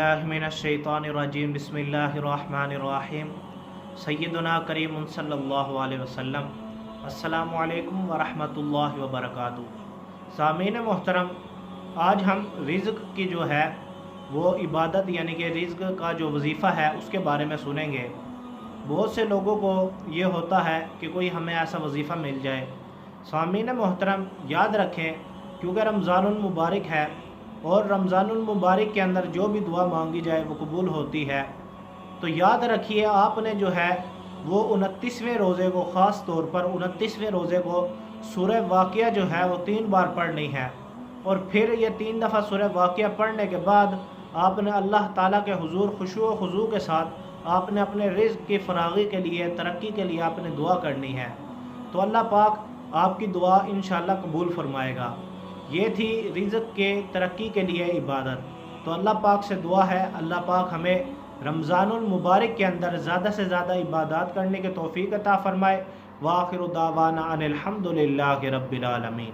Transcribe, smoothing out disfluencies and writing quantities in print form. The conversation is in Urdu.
باللہ من الشیطان الرجیم بسم اللہ الرحمن الرحیم سیدنا کریم صلی اللہ علیہ وسلم السلام علیکم ورحمۃ اللہ وبرکاتہ۔ سامعین محترم، آج ہم رزق کی جو ہے وہ عبادت یعنی کہ رزق کا جو وظیفہ ہے اس کے بارے میں سنیں گے۔ بہت سے لوگوں کو یہ ہوتا ہے کہ کوئی ہمیں ایسا وظیفہ مل جائے۔ سامعین محترم، یاد رکھیں کیونکہ رمضان المبارک ہے اور رمضان المبارک کے اندر جو بھی دعا مانگی جائے وہ قبول ہوتی ہے، تو یاد رکھیے آپ نے جو ہے وہ 29ویں روزے کو، خاص طور پر 29ویں روزے کو سورہ واقعہ جو ہے وہ 3 بار پڑھنی ہے، اور پھر یہ 3 دفعہ سورہ واقعہ پڑھنے کے بعد آپ نے اللہ تعالیٰ کے حضور خشوع و خضوع کے ساتھ آپ نے اپنے رزق کی فراغی کے لیے، ترقی کے لیے آپ نے دعا کرنی ہے، تو اللہ پاک آپ کی دعا انشاءاللہ قبول فرمائے گا۔ یہ تھی رزق کے ترقی کے لیے عبادت۔ تو اللہ پاک سے دعا ہے اللہ پاک ہمیں رمضان المبارک کے اندر زیادہ سے زیادہ عبادات کرنے کے توفیق عطا فرمائے۔ وآخر دعوانا ان الحمدللہ رب العالمین۔